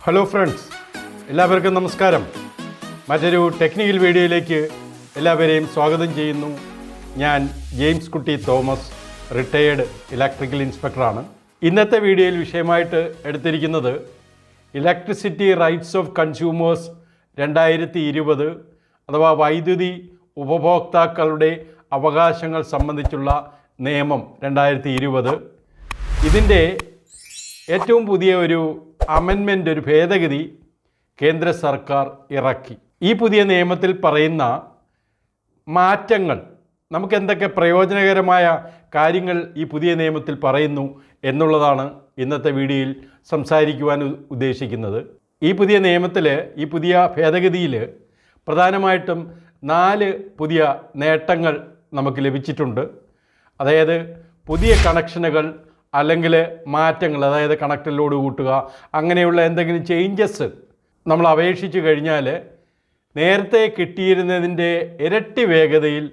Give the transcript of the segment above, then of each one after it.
Hello friends, എല്ലാവർക്കും നമസ്കാരം. മറ്റൊരു ടെക്നിക്കൽ വീഡിയോയിലേക്ക് എല്ലാവരെയും സ്വാഗതം ചെയ്യുന്നു. ഞാൻ ജെയിംസ് കുട്ടി തോമസ്, റിട്ടയേർഡ് ഇലക്ട്രിക്കൽ ഇൻസ്പെക്ടറാണ്. ഇന്നത്തെ വീഡിയോയിൽ വിഷയമായിട്ട് എടുത്തിരിക്കുന്നത് ഇലക്ട്രിസിറ്റി റൈറ്റ്സ് ഓഫ് കൺസ്യൂമേഴ്സ് 2020 അഥവാ വൈദ്യുതി ഉപഭോക്താക്കളുടെ അവകാശങ്ങൾ സംബന്ധിച്ചുള്ള നിയമം 2020. ഇതിൻ്റെ ഏറ്റവും പുതിയ ഒരു അമെൻമെൻ്റ്, ഒരു ഭേദഗതി കേന്ദ്ര സർക്കാർ ഇറക്കി. ഈ പുതിയ നിയമത്തിൽ പറയുന്ന മാറ്റങ്ങൾ, നമുക്ക് എന്തൊക്കെ പ്രയോജനകരമായ കാര്യങ്ങൾ ഈ പുതിയ നിയമത്തിൽ പറയുന്നു എന്നുള്ളതാണ് ഇന്നത്തെ വീഡിയോയിൽ സംസാരിക്കുവാൻ ഉദ്ദേശിക്കുന്നത്. ഈ പുതിയ നിയമത്തിൽ, ഈ പുതിയ ഭേദഗതിയിൽ പ്രധാനമായിട്ടും 4 പുതിയ നേട്ടങ്ങൾ നമുക്ക് ലഭിച്ചിട്ടുണ്ട്. അതായത് പുതിയ കണക്ഷനുകൾ അല്ലെങ്കിൽ മാറ്റങ്ങൾ, അതായത് കണക്ടർ ലോഡ് കൂട്ടുക, അങ്ങനെയുള്ള എന്തെങ്കിലും ചേഞ്ചസ് നമ്മൾ അപേക്ഷിച്ച് കഴിഞ്ഞാൽ നേരത്തെ കിട്ടിയിരുന്നതിൻ്റെ ഇരട്ടി വേഗതയിൽ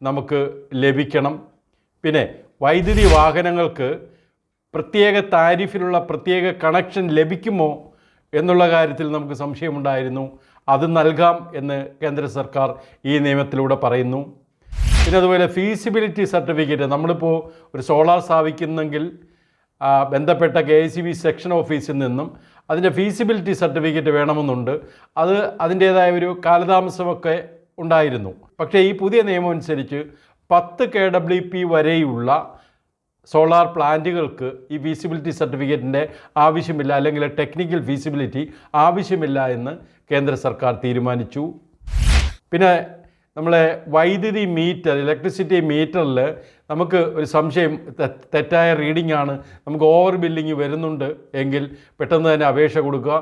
നമുക്ക് ലഭിക്കണം. പിന്നെ വൈദ്യുതി വാഹനങ്ങൾക്ക് പ്രത്യേക താരിഫിലുള്ള പ്രത്യേക കണക്ഷൻ ലഭിക്കുമോ എന്നുള്ള കാര്യത്തിൽ നമുക്ക് സംശയമുണ്ടായിരുന്നു. അത് നൽകാം എന്ന് കേന്ദ്ര സർക്കാർ ഈ നിയമത്തിലൂടെ പറയുന്നു. പിന്നെ അതുപോലെ ഫീസിബിലിറ്റി സർട്ടിഫിക്കറ്റ്, നമ്മളിപ്പോൾ ഒരു സോളാർ സ്ഥാപിക്കുന്നെങ്കിൽ ബന്ധപ്പെട്ട KICB സെക്ഷൻ ഓഫീസിൽ നിന്നും അതിൻ്റെ ഫീസിബിലിറ്റി സർട്ടിഫിക്കറ്റ് വേണമെന്നുണ്ട്. അതിൻ്റേതായ ഒരു കാലതാമസമൊക്കെ ഉണ്ടായിരുന്നു. പക്ഷേ ഈ പുതിയ നിയമം അനുസരിച്ച് 10 kWp വരെയുള്ള സോളാർ പ്ലാന്റുകൾക്ക് ഈ ഫീസിബിലിറ്റി സർട്ടിഫിക്കറ്റിൻ്റെ ആവശ്യമില്ല, അല്ലെങ്കിൽ ടെക്നിക്കൽ ഫീസിബിലിറ്റി ആവശ്യമില്ല എന്ന് കേന്ദ്ര സർക്കാർ തീരുമാനിച്ചു. പിന്നെ നമ്മളെ വൈദ്യുതി മീറ്റർ, ഇലക്ട്രിസിറ്റി മീറ്ററിൽ നമുക്ക് ഒരു സംശയം, തെറ്റായ റീഡിംഗ് ആണ്, നമുക്ക് ഓവർ ബില്ലിങ് വരുന്നുണ്ട് എങ്കിൽ പെട്ടെന്ന് തന്നെ അപേക്ഷ കൊടുക്കുക.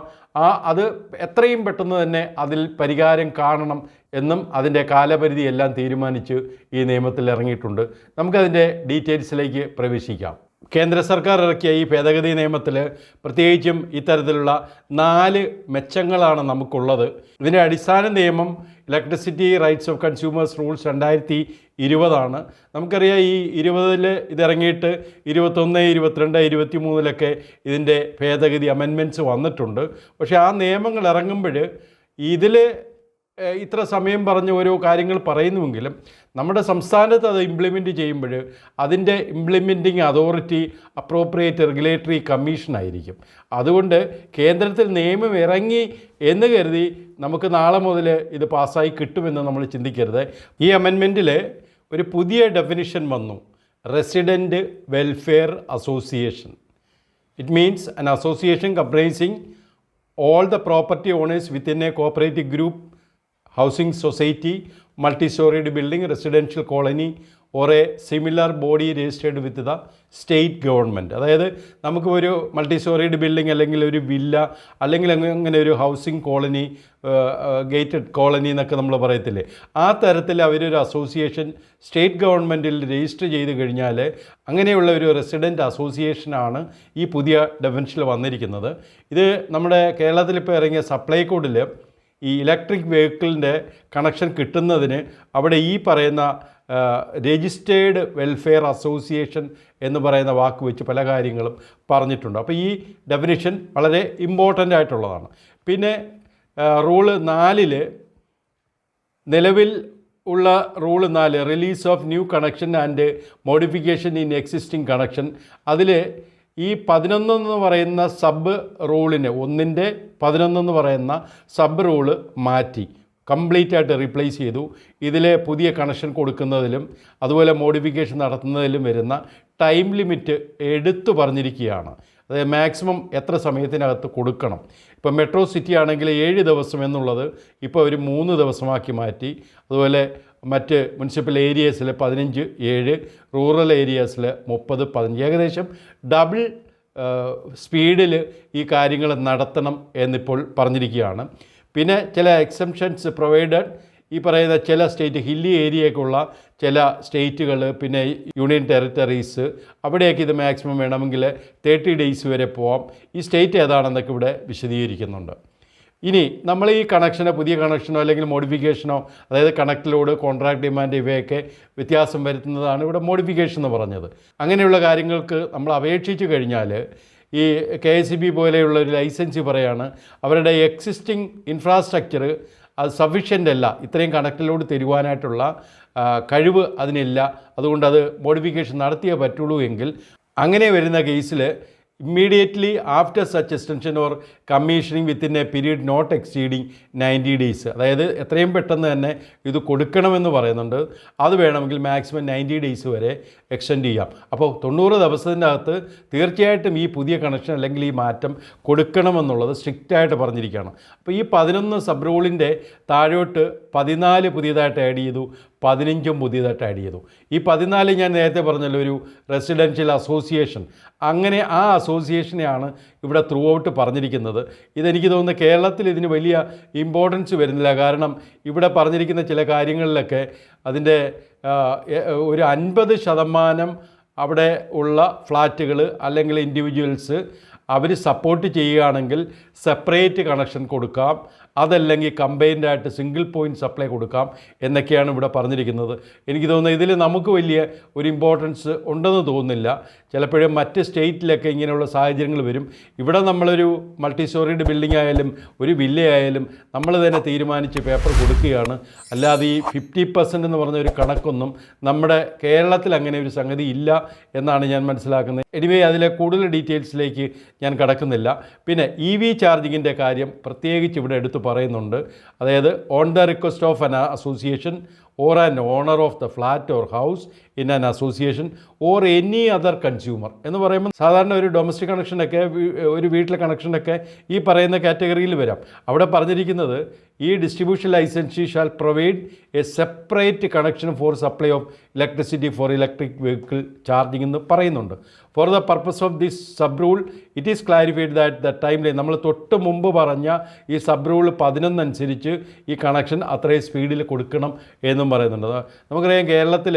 അത് എത്രയും പെട്ടെന്ന് തന്നെ അതിൽ പരിഹാരം കാണണം എന്നും അതിൻ്റെ കാലപരിധി എല്ലാം തീരുമാനിച്ച് ഈ നിയമത്തിൽ ഇറങ്ങിയിട്ടുണ്ട്. നമുക്കതിൻ്റെ ഡീറ്റെയിൽസിലേക്ക് പ്രവേശിക്കാം. കേന്ദ്ര സർക്കാർ ഇറക്കിയ ഈ ഭേദഗതി നിയമത്തിൽ പ്രത്യേകിച്ചും ഇത്തരത്തിലുള്ള 4 മെച്ചങ്ങളാണ് നമുക്കുള്ളത്. ഇതിൻ്റെ അടിസ്ഥാന നിയമം electricity rights of consumers rules 2020 നമുക്കറിയാം. ഈ 20-ൽ ഇതിറങ്ങിയിട്ട് 21, 22, 23-ലൊക്കെ ഇതിൻ്റെ ഭേദഗതി അമെൻമെൻറ്റ്സ് വന്നിട്ടുണ്ട്. പക്ഷേ ആ നിയമങ്ങൾ ഇറങ്ങുമ്പോൾ ഇതിൽ ഇത്ര സമയം പറഞ്ഞ് ഓരോ കാര്യങ്ങൾ പറയുന്നുവെങ്കിലും നമ്മുടെ സംസ്ഥാനത്ത് അത് ഇംപ്ലിമെൻറ്റ് ചെയ്യുമ്പോൾ അതിൻ്റെ ഇംപ്ലിമെൻറ്റിംഗ് അതോറിറ്റി അപ്രോപ്രിയേറ്റ് റെഗുലേറ്ററി കമ്മീഷനായിരിക്കും. അതുകൊണ്ട് കേന്ദ്രത്തിൽ നിയമം ഇറങ്ങി എന്ന് കരുതി നമുക്ക് നാളെ മുതൽ ഇത് പാസ്സായി കിട്ടുമെന്ന് നമ്മൾ ചിന്തിക്കരുത്. ഈ അമെൻമെൻറ്റിൽ ഒരു പുതിയ ഡെഫിനിഷൻ വന്നു, resident welfare association. It means an association comprising all the property owners within a cooperative group, housing society, multi-storied building, residential colony or a similar body registered with the state government. അതായത് നമുക്ക് ഒരു multi storeyed building അല്ലെങ്കിൽ ഒരു villa അല്ലെങ്കിൽ അങ്ങനെ ഒരു housing colony, gated colony എന്നൊക്കെ നമ്മൾ പറയത്തില്ലേ, ആ തരത്തിൽ അവരൊരു അസോസിയേഷൻ സ്റ്റേറ്റ് ഗവൺമെൻറ്റിൽ രജിസ്റ്റർ ചെയ്ത് കഴിഞ്ഞാൽ അങ്ങനെയുള്ള ഒരു റെസിഡൻറ്റ് അസോസിയേഷനാണ് ഈ പുതിയ ഡെഫിനിഷനിൽ വന്നിരിക്കുന്നത്. ഇത് നമ്മുടെ കേരളത്തിൽ ഇപ്പോൾ ഇറങ്ങിയ സപ്ലൈ കോഡിൽ ഈ ഇലക്ട്രിക് വെഹിക്കിളിൻ്റെ കണക്ഷൻ കിട്ടുന്നതിന് അവിടെ ഈ പറയുന്ന രജിസ്റ്റേർഡ് വെൽഫെയർ അസോസിയേഷൻ എന്ന് പറയുന്ന വാക്ക് വെച്ച് പല കാര്യങ്ങളും പറഞ്ഞിട്ടുണ്ട്. അപ്പോൾ ഈ ഡെഫിനിഷൻ വളരെ ഇമ്പോർട്ടൻ്റ് ആയിട്ടുള്ളതാണ്. പിന്നെ റൂള് 4-ൽ, നിലവിൽ ഉള്ള rule 4, release of new connection and modification in existing connection, അതിൽ ഈ 11 എന്ന് പറയുന്ന സബ് റൂളിന്, 1-ൻ്റെ 11 എന്ന് പറയുന്ന സബ് റൂള് മാറ്റി കംപ്ലീറ്റ് ആയിട്ട് റീപ്ലേസ് ചെയ്തു. ഇതിൽ പുതിയ കണക്ഷൻ കൊടുക്കുന്നതിലും അതുപോലെ മോഡിഫിക്കേഷൻ നടത്തുന്നതിലും വരുന്ന ടൈം ലിമിറ്റ് എടുത്തു പറഞ്ഞിരിക്കുകയാണ്. അതായത് മാക്സിമം എത്ര സമയത്തിനകത്ത് കൊടുക്കണം. ഇപ്പോൾ മെട്രോ സിറ്റി ആണെങ്കിൽ 7 ദിവസം എന്നുള്ളത് ഇപ്പോൾ ഒരു 3 ദിവസമാക്കി മാറ്റി. അതുപോലെ മറ്റ് മുനിസിപ്പൽ ഏരിയസിൽ 15, 7, റൂറൽ ഏരിയാസിൽ 30, 15, ഏകദേശം ഡബിൾ സ്പീഡിൽ ഈ കാര്യങ്ങൾ നടത്തണം എന്നിപ്പോൾ പറഞ്ഞിരിക്കുകയാണ്. പിന്നെ ചില എക്സംഷൻസ് പ്രൊവൈഡഡ്, ഈ പറയുന്ന ചില സ്റ്റേറ്റ്, ഹില്ലി ഏരിയയ്ക്കുള്ള ചില സ്റ്റേറ്റുകൾ, പിന്നെ യൂണിയൻ ടെറിട്ടറീസ്, അവിടെയൊക്കെ ഇത് മാക്സിമം വേണമെങ്കിൽ 30 ഡേയ്സ് വരെ പോവാം. ഈ സ്റ്റേറ്റ് ഏതാണെന്നൊക്കെ ഇവിടെ വിശദീകരിക്കുന്നുണ്ട്. ഇനി നമ്മൾ ഈ കണക്ഷനോ, പുതിയ കണക്ഷനോ അല്ലെങ്കിൽ മോഡിഫിക്കേഷനോ, അതായത് കണക്ട് ലോഡ്, കോൺട്രാക്ട് ഡിമാൻഡ്, ഇവയൊക്കെ വ്യത്യാസം വരുത്തുന്നതാണ് ഇവിടെ മോഡിഫിക്കേഷൻ എന്ന് പറഞ്ഞത്. അങ്ങനെയുള്ള കാര്യങ്ങൾക്ക് നമ്മൾ അപേക്ഷിച്ച് കഴിഞ്ഞാൽ ഈ KSEB പോലെയുള്ള ഒരു ലൈസൻസ് പറയാണ് അവരുടെ എക്സിസ്റ്റിംഗ് ഇൻഫ്രാസ്ട്രക്ചർ അത് സഫീഷ്യൻ്റ് അല്ല, ഇത്രയും കണക്ട് ലോഡ് തരുവാനായിട്ടുള്ള കഴിവ് അതിനില്ല, അതുകൊണ്ട് അത് മോഡിഫിക്കേഷൻ നടത്തിയേ പറ്റുള്ളൂ എങ്കിൽ അങ്ങനെ വരുന്ന കേസിൽ immediately after such extension or commissioning within a period not exceeding 90 days, അതായത് എത്രയും പെട്ടെന്ന് തന്നെ ഇത് കൊടുക്കണമെന്ന് പറയുന്നുണ്ട്. അത് വേണമെങ്കിൽ മാക്സിമം 90 days വരെ എക്സ്റ്റെൻഡ് ചെയ്യാം. അപ്പോൾ 90 ദിവസത്തിൻ്റെ അകത്ത് തീർച്ചയായിട്ടും ഈ പുതിയ കണക്ഷൻ അല്ലെങ്കിൽ ഈ മാറ്റം കൊടുക്കണമെന്നുള്ളത് സ്ട്രിക്റ്റായിട്ട് പറഞ്ഞിരിക്കുകയാണ്. അപ്പോൾ ഈ 11 സബ് റൂളിൻ്റെ താഴോട്ട് 14 പുതിയതായിട്ട് ആഡ് ചെയ്തു, 15 പുതിയതായിട്ട് ആഡ് ചെയ്തു. ഈ 14 ഞാൻ നേരത്തെ പറഞ്ഞല്ലോ ഒരു റെസിഡൻഷ്യൽ അസോസിയേഷൻ, അങ്ങനെ ആ അസോസിയേഷനെയാണ് ഇവിടെ ത്രൂ ഔട്ട് പറഞ്ഞിരിക്കുന്നത്. ഇതെനിക്ക് തോന്നുന്നു കേരളത്തിൽ ഇതിന് വലിയ ഇമ്പോർട്ടൻസ് വരുന്നില്ല. കാരണം ഇവിടെ പറഞ്ഞിരിക്കുന്ന ചില കാര്യങ്ങളിലൊക്കെ അതിൻ്റെ ഒരു 50% അവിടെ ഉള്ള ഫ്ലാറ്റുകൾ അല്ലെങ്കിൽ ഇൻഡിവിജ്വൽസ് അവർ സപ്പോർട്ട് ചെയ്യുകയാണെങ്കിൽ സെപ്പറേറ്റ് കണക്ഷൻ കൊടുക്കാം, അതല്ലെങ്കിൽ കമ്പൈൻഡായിട്ട് സിംഗിൾ പോയിൻറ്റ് സപ്ലൈ കൊടുക്കാം എന്നൊക്കെയാണ് ഇവിടെ പറഞ്ഞിരിക്കുന്നത്. എനിക്ക് തോന്നുന്നത് ഇതിൽ നമുക്ക് വലിയ ഒരു ഇമ്പോർട്ടൻസ് ഉണ്ടെന്ന് തോന്നുന്നില്ല. ചിലപ്പോഴും മറ്റ് സ്റ്റേറ്റിലൊക്കെ ഇങ്ങനെയുള്ള സാഹചര്യങ്ങൾ വരും. ഇവിടെ നമ്മളൊരു മൾട്ടി സ്റ്റോറീഡ് ബിൽഡിംഗ് ആയാലും ഒരു വില്ല ആയാലും നമ്മൾ തന്നെ തീരുമാനിച്ച് പേപ്പർ കൊടുക്കുകയാണ്. അല്ലാതെ ഈ 50% എന്ന് പറഞ്ഞ ഒരു കണക്കൊന്നും നമ്മുടെ കേരളത്തിൽ അങ്ങനെ ഒരു സംഗതി ഇല്ല എന്നാണ് ഞാൻ മനസ്സിലാക്കുന്നത്. എനിവേ അതിലെ കൂടുതൽ ഡീറ്റെയിൽസിലേക്ക് ഞാൻ കടക്കുന്നില്ല. പിന്നെ EV ചാർജിങ്ങിൻ്റെ കാര്യം പ്രത്യേകിച്ച് ഇവിടെ എടുത്ത് പറയുന്നുണ്ട്. അതായത് on the request of an association or an owner of the flat or house in an association or any other consumer എന്ന് പറയുമ്പോൾ സാധാരണ ഒരു ഡൊമസ്റ്റിക് കണക്ഷനൊക്കെ ഒരു വീട്ടിലെ കണക്ഷനൊക്കെ ഈ പറയുന്ന കാറ്റഗറിയിൽ വരാം. അവിടെ പറഞ്ഞിരിക്കുന്നത് ഈ distribution licensee shall provide a separate connection for supply of electricity for electric vehicle charging എന്ന് പറയുന്നുണ്ട്. For the purpose of this sub rule it is clarified that the time line, നമ്മൾ തൊട്ട് മുമ്പ് പറഞ്ഞ ഈ സബ് റൂൾ 11 അനുസരിച്ച് ഈ connection അത്രയും സ്പീഡിൽ കൊടുക്കണം എന്നും പറയുന്നുണ്ട്. നമുക്കറിയാം കേരളത്തിൽ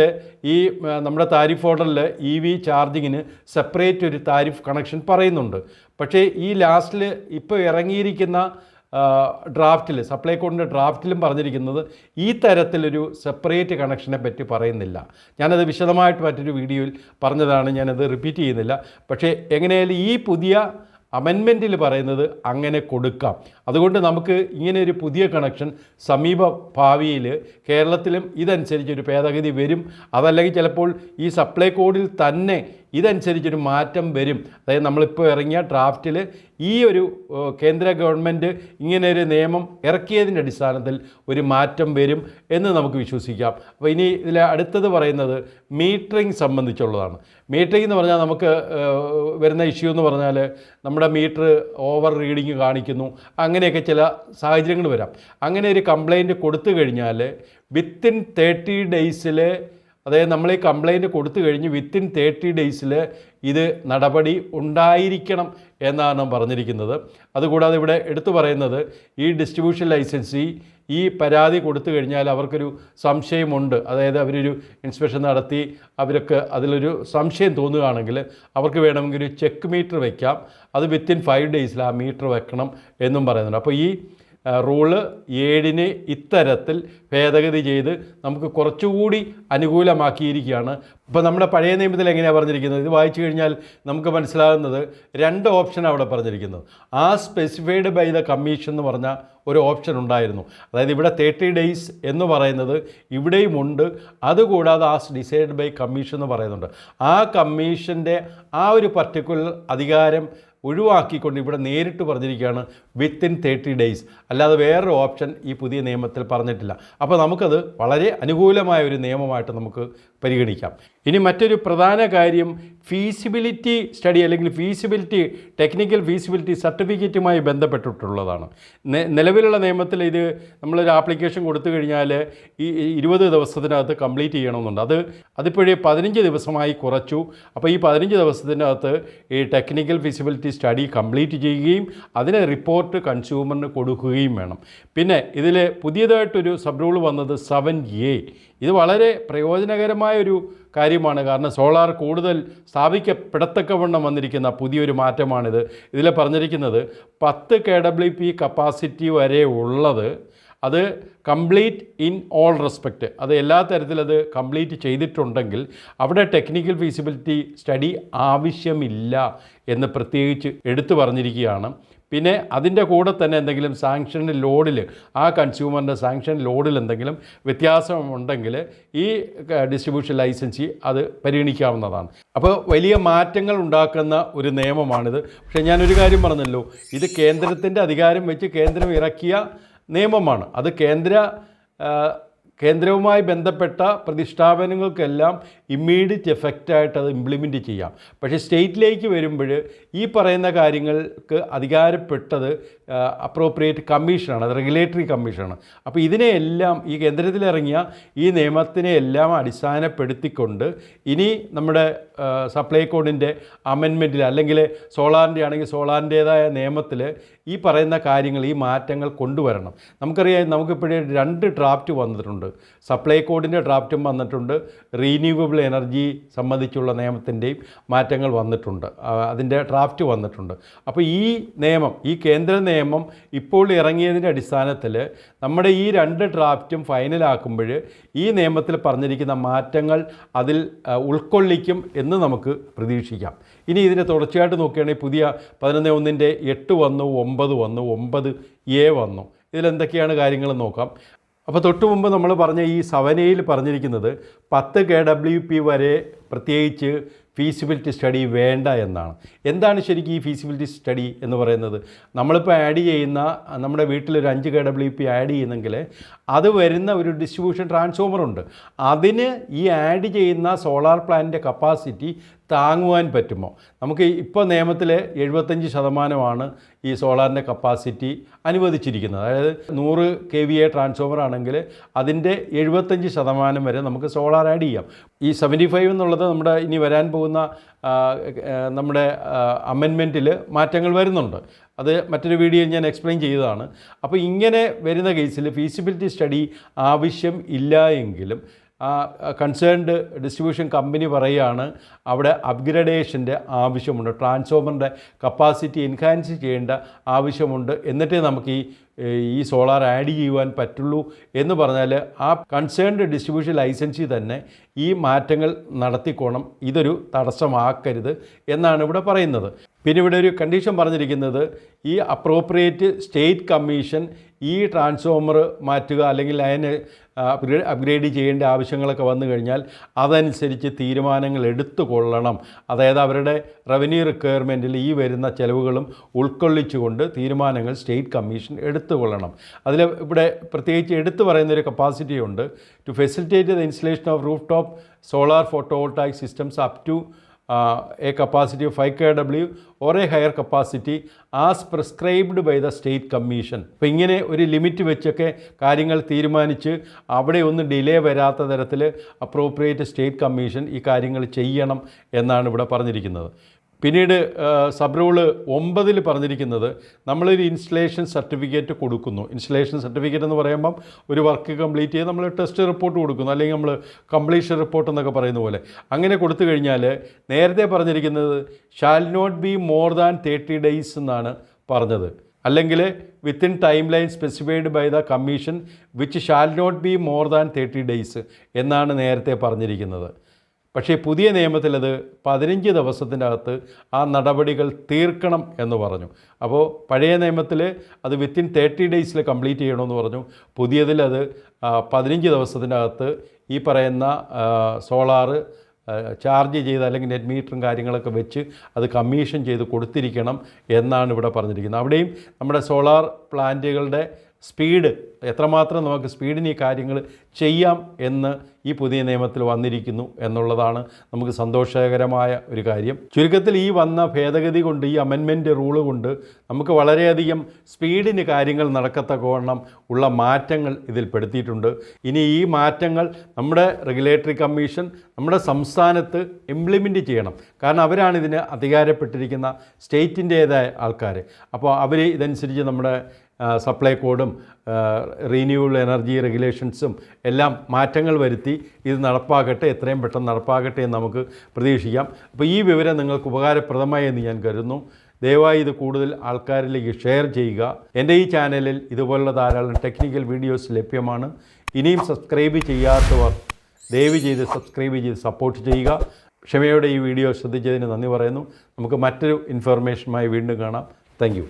ഈ നമ്മുടെ താരിഫ് ഓർഡറിൽ EV ചാർജിങ്ങിന് സെപ്പറേറ്റ് ഒരു താരിഫ് കണക്ഷൻ പറയുന്നുണ്ട്. പക്ഷേ ഈ ലാസ്റ്റിൽ ഇപ്പോൾ ഇറങ്ങിയിരിക്കുന്ന ഡ്രാഫ്റ്റിൽ സപ്ലൈകോഡിൻ്റെ ഡ്രാഫ്റ്റിലും പറഞ്ഞിരിക്കുന്നത് ഈ തരത്തിലൊരു സെപ്പറേറ്റ് കണക്ഷനെ പറ്റി പറയുന്നില്ല. ഞാനത് വിശദമായിട്ട് മറ്റൊരു വീഡിയോയിൽ പറഞ്ഞതാണ്, ഞാനത് റിപ്പീറ്റ് ചെയ്യുന്നില്ല. പക്ഷേ എങ്ങനെയായാലും ഈ പുതിയ അമെൻമെൻറ്റിൽ പറയുന്നത് അങ്ങനെ കൊടുക്കാം. അതുകൊണ്ട് നമുക്ക് ഇങ്ങനെ ഒരു പുതിയ കണക്ഷൻ സമീപ ഭാവിയിൽ കേരളത്തിലും ഇതനുസരിച്ചൊരു ഭേദഗതി വരും. അതല്ലെങ്കിൽ ചിലപ്പോൾ ഈ സപ്ലൈ കോഡിൽ തന്നെ ഇതനുസരിച്ചൊരു മാറ്റം വരും. അതായത് നമ്മളിപ്പോൾ ഇറങ്ങിയ ഡ്രാഫ്റ്റിൽ ഈ ഒരു കേന്ദ്ര ഗവൺമെൻറ് ഇങ്ങനെയൊരു നിയമം ഇറക്കിയതിൻ്റെ അടിസ്ഥാനത്തിൽ ഒരു മാറ്റം വരും എന്ന് നമുക്ക് വിശ്വസിക്കാം. അപ്പോൾ ഇനി ഇതിൽ അടുത്തത് പറയുന്നത് മീറ്ററിങ് സംബന്ധിച്ചുള്ളതാണ്. മീറ്ററിംഗ് എന്ന് പറഞ്ഞാൽ നമുക്ക് വരുന്ന ഇഷ്യൂ എന്ന് പറഞ്ഞാൽ നമ്മുടെ മീറ്റർ ഓവർ റീഡിങ് കാണിക്കുന്നു, അങ്ങനെയൊക്കെ ചില സാഹചര്യങ്ങൾ വരാം. അങ്ങനെ ഒരു കംപ്ലയിൻറ്റ് കൊടുത്തു കഴിഞ്ഞാൽ വിത്തിൻ 30 days അതായത് നമ്മൾ ഈ കംപ്ലയിൻറ്റ് കൊടുത്തു കഴിഞ്ഞ് വിത്തിൻ 30 days ഇത് നടപടി ഉണ്ടായിരിക്കണം എന്നാണ് പറഞ്ഞിരിക്കുന്നത്. അതുകൂടാതെ ഇവിടെ എടുത്തു പറയുന്നത് ഈ ഡിസ്ട്രിബ്യൂഷൻ ലൈസൻസി ഈ പരാതി കൊടുത്തു കഴിഞ്ഞാൽ അവർക്കൊരു സംശയമുണ്ട്, അതായത് അവരൊരു ഇൻസ്പെക്ഷൻ നടത്തി അവർക്ക് അതിലൊരു സംശയം തോന്നുകയാണെങ്കിൽ അവർക്ക് വേണമെങ്കിൽ ഒരു ചെക്ക് മീറ്റർ വയ്ക്കാം. അത് വിത്തിൻ 5 days ആ മീറ്റർ വെക്കണം എന്നും പറയുന്നുണ്ട്. അപ്പോൾ ഈ റൂള് 7 ഇത്തരത്തിൽ ഭേദഗതി ചെയ്ത് നമുക്ക് കുറച്ചുകൂടി അനുകൂലമാക്കിയിരിക്കുകയാണ്. ഇപ്പോൾ നമ്മുടെ പഴയ നിയമത്തിൽ എങ്ങനെയാണ് പറഞ്ഞിരിക്കുന്നത്, ഇത് വായിച്ചു കഴിഞ്ഞാൽ നമുക്ക് മനസ്സിലാകുന്നത് 2 ഓപ്ഷൻ അവിടെ പറഞ്ഞിരിക്കുന്നത്. ആ സ്പെസിഫൈഡ് ബൈ ദ കമ്മീഷൻ എന്ന് പറഞ്ഞ ഒരു ഓപ്ഷൻ ഉണ്ടായിരുന്നു. അതായത് ഇവിടെ 30 days എന്ന് പറയുന്നത് ഇവിടെയുമുണ്ട്. അതുകൂടാതെ ആ ഡിസൈഡ് ബൈ കമ്മീഷൻ എന്ന് പറയുന്നുണ്ട്. ആ കമ്മീഷൻ്റെ ആ ഒരു പർട്ടിക്കുലർ അധികാരം ഒഴിവാക്കിക്കൊണ്ട് ഇവിടെ നേരിട്ട് പറഞ്ഞിരിക്കുകയാണ് വിത്തിൻ 30 days, അല്ലാതെ വേറൊരു ഓപ്ഷൻ ഈ പുതിയ നിയമത്തിൽ പറഞ്ഞിട്ടില്ല. അപ്പോൾ നമുക്കത് വളരെ അനുകൂലമായ ഒരു നിയമമായിട്ട് നമുക്ക് പരിഗണിക്കാം. ഇനി മറ്റൊരു പ്രധാന കാര്യം ഫീസിബിലിറ്റി സ്റ്റഡി അല്ലെങ്കിൽ ടെക്നിക്കൽ ഫീസിബിലിറ്റി സർട്ടിഫിക്കറ്റുമായി ബന്ധപ്പെട്ടിട്ടുള്ളതാണ്. നിലവിലുള്ള നിയമത്തിൽ ഇത് നമ്മളൊരു ആപ്ലിക്കേഷൻ കൊടുത്തു കഴിഞ്ഞാൽ ഈ 20 ദിവസത്തിനകത്ത് കംപ്ലീറ്റ് ചെയ്യണമെന്നുണ്ട്. അതിപ്പോഴേ 15 ദിവസമായി കുറച്ചു. അപ്പോൾ ഈ 15 ദിവസത്തിനകത്ത് ഈ ടെക്നിക്കൽ ഫീസിബിലിറ്റി സ്റ്റഡി കംപ്ലീറ്റ് ചെയ്യുകയും അതിനെ റിപ്പോർട്ട് കൺസ്യൂമറിന് കൊടുക്കുകയും വേണം. പിന്നെ ഇതിൽ പുതിയതായിട്ടൊരു സബ് റൂൾ വന്നത് 7A. ഇത് വളരെ പ്രയോജനകരമായൊരു കാര്യമാണ്. കാരണം സോളാർ കൂടുതൽ സ്ഥാപിക്കപ്പെടത്തക്കവണ്ണം വന്നിരിക്കുന്ന പുതിയൊരു മാറ്റമാണിത്. ഇതിൽ പറഞ്ഞിരിക്കുന്നത് 10 kWp കപ്പാസിറ്റി വരെ ഉള്ളത് അത് കംപ്ലീറ്റ് ഇൻ ഓൾ റെസ്പെക്റ്റ്, അത് എല്ലാ തരത്തിലത് കംപ്ലീറ്റ് ചെയ്തിട്ടുണ്ടെങ്കിൽ അവിടെ ടെക്നിക്കൽ ഫീസിബിലിറ്റി സ്റ്റഡി ആവശ്യമില്ല എന്ന് പ്രത്യേകിച്ച് എടുത്തു പറഞ്ഞിരിക്കുകയാണ്. പിന്നെ അതിൻ്റെ കൂടെ തന്നെ എന്തെങ്കിലും സാങ്ഷൻ ലോഡിൽ, ആ കൺസ്യൂമറിൻ്റെ സാങ്ഷൻ ലോഡിൽ എന്തെങ്കിലും വ്യത്യാസമുണ്ടെങ്കിൽ ഈ ഡിസ്ട്രിബ്യൂഷൻ ലൈസൻസി അത് പരിഗണിക്കാവുന്നതാണ്. അപ്പോൾ വലിയ മാറ്റങ്ങൾ ഉണ്ടാക്കുന്ന ഒരു നിയമമാണിത്. പക്ഷേ ഞാനൊരു കാര്യം പറഞ്ഞല്ലോ, ഇത് കേന്ദ്രത്തിൻ്റെ അധികാരം വെച്ച് കേന്ദ്രം ഇറക്കിയ നിയമമാണ്. അത് കേന്ദ്രവുമായി ബന്ധപ്പെട്ട പ്രതിഷ്ഠാപനങ്ങൾക്കെല്ലാം ഇമ്മീഡിയറ്റ് എഫക്റ്റായിട്ട് അത് ഇംപ്ലിമെൻറ്റ് ചെയ്യാം. പക്ഷേ സ്റ്റേറ്റിലേക്ക് വരുമ്പോൾ ഈ പറയുന്ന കാര്യങ്ങൾക്ക് അധികാരപ്പെട്ടത് അപ്രോപ്രിയേറ്റ് കമ്മീഷനാണ്, അത് റെഗുലേറ്ററി കമ്മീഷനാണ്. അപ്പോൾ ഇതിനെയെല്ലാം ഈ കേന്ദ്രത്തിലിറങ്ങിയ ഈ നിയമത്തിനെയെല്ലാം അടിസ്ഥാനപ്പെടുത്തിക്കൊണ്ട് ഇനി നമ്മുടെ സപ്ലൈ കോഡിൻ്റെ അമെൻമെൻറ്റിൽ, അല്ലെങ്കിൽ സോളാറിൻ്റെ ആണെങ്കിൽ സോളാറിൻ്റേതായ നിയമത്തിൽ ഈ പറയുന്ന കാര്യങ്ങൾ, ഈ മാറ്റങ്ങൾ കൊണ്ടുവരണം. നമുക്കറിയാം, നമുക്കിപ്പോഴേ 2 ഡ്രാഫ്റ്റ് വന്നിട്ടുണ്ട്. സപ്ലൈ കോഡിൻ്റെ ഡ്രാഫ്റ്റും വന്നിട്ടുണ്ട്, റീന്യൂവബിൾ എനർജി സംബന്ധിച്ചുള്ള നിയമത്തിൻ്റെയും മാറ്റങ്ങൾ വന്നിട്ടുണ്ട്, അതിൻ്റെ ഡ്രാഫ്റ്റ് വന്നിട്ടുണ്ട്. അപ്പോൾ ഈ നിയമം, ഈ കേന്ദ്ര നിയമം ഇപ്പോൾ ഇറങ്ങിയതിൻ്റെ അടിസ്ഥാനത്തിൽ നമ്മുടെ ഈ 2 ഡ്രാഫ്റ്റും ഫൈനലാക്കുമ്പോൾ ഈ നിയമത്തിൽ പറഞ്ഞിരിക്കുന്ന മാറ്റങ്ങൾ അതിൽ ഉൾക്കൊള്ളിക്കും എന്ന് നമുക്ക് പ്രതീക്ഷിക്കാം. ഇനി ഇതിൻ്റെ തുടർച്ചയായിട്ട് നോക്കുകയാണെങ്കിൽ പുതിയ 11(1)ൻ്റെ 8 വന്നു, 9 വന്നു, 9A വന്നു. ഇതിലെന്തൊക്കെയാണ് കാര്യങ്ങൾ നോക്കാം. അപ്പോൾ തൊട്ട് മുമ്പ് നമ്മൾ പറഞ്ഞ ഈ 7Aയിൽ പറഞ്ഞിരിക്കുന്നത് 10 kWp വരെ പ്രത്യേകിച്ച് ഫീസിബിലിറ്റി സ്റ്റഡി വേണ്ട എന്നാണ്. എന്താണ് ശരിക്കും ഈ ഫീസിബിലിറ്റി സ്റ്റഡി എന്ന് പറയുന്നത്? നമ്മളിപ്പോൾ ആഡ് ചെയ്യുന്ന, നമ്മുടെ വീട്ടിലൊരു 5 kWp ആഡ് ചെയ്യുന്നെങ്കിൽ അത് വരുന്ന ഒരു ഡിസ്ട്രിബ്യൂഷൻ ട്രാൻസ്ഫോമറുണ്ട്. അതിന് ഈ ആഡ് ചെയ്യുന്ന സോളാർ പ്ലാന്റിൻ്റെ കപ്പാസിറ്റി താങ്ങുവാൻ പറ്റുമോ? നമുക്ക് ഇപ്പോൾ നിയമത്തിൽ 75% ഈ സോളാറിൻ്റെ കപ്പാസിറ്റി അനുവദിച്ചിരിക്കുന്നത്. അതായത് 100 kVA ട്രാൻസ്ഫോമർ ആണെങ്കിൽ അതിൻ്റെ 75% വരെ നമുക്ക് സോളാർ ആഡ് ചെയ്യാം. ഈ 75 എന്നുള്ളത് നമ്മുടെ ഇനി വരാൻ പോകുന്ന നമ്മുടെ അമെൻമെൻറ്റിൽ മാറ്റങ്ങൾ വരുന്നുണ്ട്. അത് മറ്റൊരു വീഡിയോയിൽ ഞാൻ എക്സ്പ്ലെയിൻ ചെയ്തതാണ്. അപ്പോൾ ഇങ്ങനെ വരുന്ന കേസിൽ ഫീസിബിലിറ്റി സ്റ്റഡി ആവശ്യം ഇല്ല എങ്കിലും കൺസേൺഡ് ഡിസ്ട്രിബ്യൂഷൻ കമ്പനി പറയുകയാണ് അവിടെ അപ്ഗ്രഡേഷൻ്റെ ആവശ്യമുണ്ട്, ട്രാൻസ്ഫോമറിൻ്റെ കപ്പാസിറ്റി എൻഹാൻസ് ചെയ്യേണ്ട ആവശ്യമുണ്ട്, എന്നിട്ടേ നമുക്ക് ഈ സോളാർ ആഡ് ചെയ്യുവാൻ പറ്റുള്ളൂ എന്ന് പറഞ്ഞാൽ ആ കൺസേൺഡ് ഡിസ്ട്രിബ്യൂഷൻ ലൈസൻസി തന്നെ ഈ മാറ്റങ്ങൾ നടത്തിക്കോണം, ഇതൊരു തടസ്സമാക്കരുത് എന്നാണ് ഇവിടെ പറയുന്നത്. പിന്നെ ഇവിടെ ഒരു കണ്ടീഷൻ പറഞ്ഞിരിക്കുന്നത്, ഈ അപ്രോപ്രിയേറ്റ് സ്റ്റേറ്റ് കമ്മീഷൻ ഈ ട്രാൻസ്ഫോമർ മാറ്റുക അല്ലെങ്കിൽ അതിന് അപ്ഗ്രേഡ് ചെയ്യേണ്ട ആവശ്യങ്ങളൊക്കെ വന്നു കഴിഞ്ഞാൽ അതനുസരിച്ച് തീരുമാനങ്ങൾ എടുത്തുകൊള്ളണം. അതായത് അവരുടെ റവന്യൂ റിക്വയർമെൻറ്റിൽ ഈ വരുന്ന ചിലവുകളും ഉൾക്കൊള്ളിച്ചുകൊണ്ട് തീരുമാനങ്ങൾ സ്റ്റേറ്റ് കമ്മീഷൻ എടുത്തുകൊള്ളണം. അതിൽ ഇവിടെ പ്രത്യേകിച്ച് എടുത്തു പറയുന്നൊരു കപ്പാസിറ്റി ഉണ്ട്. To facilitate the installation of rooftop solar photovoltaic systems up to a capacity of 5 kW or a higher capacity as prescribed by the state commission. അപ്പോൾ ഇങ്ങനെ ഒരു ലിമിറ്റ് വെച്ചൊക്കെ കാര്യങ്ങൾ തീരുമാനിച്ച് അവിടെ ഒന്നും ഡിലേ വരാത്ത തരത്തിൽ അപ്രോപ്രിയേറ്റ് സ്റ്റേറ്റ് കമ്മീഷൻ ഈ കാര്യങ്ങൾ ചെയ്യണം എന്നാണ് ഇവിടെ പറഞ്ഞിരിക്കുന്നത്. പിന്നീട് സബ് റൂള് 9 പറഞ്ഞിരിക്കുന്നത്, നമ്മളൊരു ഇൻസ്റ്റലേഷൻ സർട്ടിഫിക്കറ്റ് കൊടുക്കുന്നു. ഇൻസ്റ്റലേഷൻ സർട്ടിഫിക്കറ്റ് എന്ന് പറയുമ്പം ഒരു വർക്ക് കംപ്ലീറ്റ് ചെയ്ത് നമ്മൾ ടെസ്റ്റ് റിപ്പോർട്ട് കൊടുക്കുന്നു, അല്ലെങ്കിൽ നമ്മൾ കംപ്ലീഷൻ റിപ്പോർട്ട് എന്നൊക്കെ പറയുന്ന പോലെ അങ്ങനെ കൊടുത്തു കഴിഞ്ഞാൽ നേരത്തെ പറഞ്ഞിരിക്കുന്നത് shall not be more than 30 days എന്നാണ് പറഞ്ഞത്, അല്ലെങ്കിൽ within time line specified by the commission which shall not be more than 30 days എന്നാണ് നേരത്തെ പറഞ്ഞിരിക്കുന്നത്. പക്ഷേ പുതിയ നിയമത്തിൽ അത് 15 ദിവസത്തിൻ്റെ അകത്ത് ആ നടപടികൾ തീർക്കണം എന്ന് പറഞ്ഞു. അപ്പോൾ പഴയ നിയമത്തിൽ അത് വിത്തിൻ 30 days കംപ്ലീറ്റ് ചെയ്യണമെന്ന് പറഞ്ഞു. പുതിയതിൽ അത് 15 ദിവസത്തിൻ്റെ അകത്ത് ഈ പറയുന്ന സോളാറ് ചാർജ് ചെയ്ത് അല്ലെങ്കിൽ നെറ്റ് മീറ്ററും കാര്യങ്ങളൊക്കെ വെച്ച് അത് കമ്മീഷൻ ചെയ്ത് കൊടുത്തിരിക്കണം എന്നാണ് ഇവിടെ പറഞ്ഞിരിക്കുന്നത്. അവിടെയും നമ്മുടെ സോളാർ പ്ലാന്റുകളുടെ സ്പീഡ് എത്രമാത്രം നമുക്ക് സ്പീഡിന് ഈ കാര്യങ്ങൾ ചെയ്യാം എന്ന് ഈ പുതിയ നിയമത്തിൽ വന്നിരിക്കുന്നു എന്നുള്ളതാണ് നമുക്ക് സന്തോഷകരമായ ഒരു കാര്യം. ചുരുക്കത്തിൽ ഈ വന്ന ഭേദഗതി കൊണ്ട്, ഈ അമെൻമെൻറ്റ് റൂള് കൊണ്ട് നമുക്ക് വളരെയധികം സ്പീഡിന് കാര്യങ്ങൾ നടക്കത്തക്കവണ്ണം ഉള്ള മാറ്റങ്ങൾ ഇതിൽ പെടുത്തിയിട്ടുണ്ട്. ഇനി ഈ മാറ്റങ്ങൾ നമ്മുടെ റെഗുലേറ്ററി കമ്മീഷൻ നമ്മുടെ സംസ്ഥാനത്ത് ഇംപ്ലിമെൻറ്റ് ചെയ്യണം. കാരണം അവരാണ് ഇതിന് അധികാരപ്പെട്ടിരിക്കുന്ന സ്റ്റേറ്റിൻ്റേതായ ആൾക്കാർ. അപ്പോൾ അവർ ഇതനുസരിച്ച് നമ്മുടെ സപ്ലൈ കോഡും റീന്യൂവബിൾ എനർജി റെഗുലേഷൻസും എല്ലാം മാറ്റങ്ങൾ വരുത്തി ഇത് നടപ്പാക്കട്ടെ, എത്രയും പെട്ടെന്ന് നടപ്പാക്കട്ടെ എന്ന് നമുക്ക് പ്രതീക്ഷിക്കാം. അപ്പോൾ ഈ വിവരം നിങ്ങൾക്ക് ഉപകാരപ്രദമായി എന്ന് ഞാൻ കരുതുന്നു. ദയവായി ഇത് കൂടുതൽ ആൾക്കാരിലേക്ക് ഷെയർ ചെയ്യുക. എൻ്റെ ഈ ചാനലിൽ ഇതുപോലുള്ള ധാരാളം ടെക്നിക്കൽ വീഡിയോസ് ലഭ്യമാണ്. ഇനിയും സബ്സ്ക്രൈബ് ചെയ്യാത്തവർ ദയവ് ചെയ്ത് സബ്സ്ക്രൈബ് ചെയ്ത് സപ്പോർട്ട് ചെയ്യുക. ക്ഷമയോടെ ഈ വീഡിയോ ശ്രദ്ധിച്ചതിന് നന്ദി പറയുന്നു. നമുക്ക് മറ്റൊരു ഇൻഫർമേഷനുമായി വീണ്ടും കാണാം. Thank you.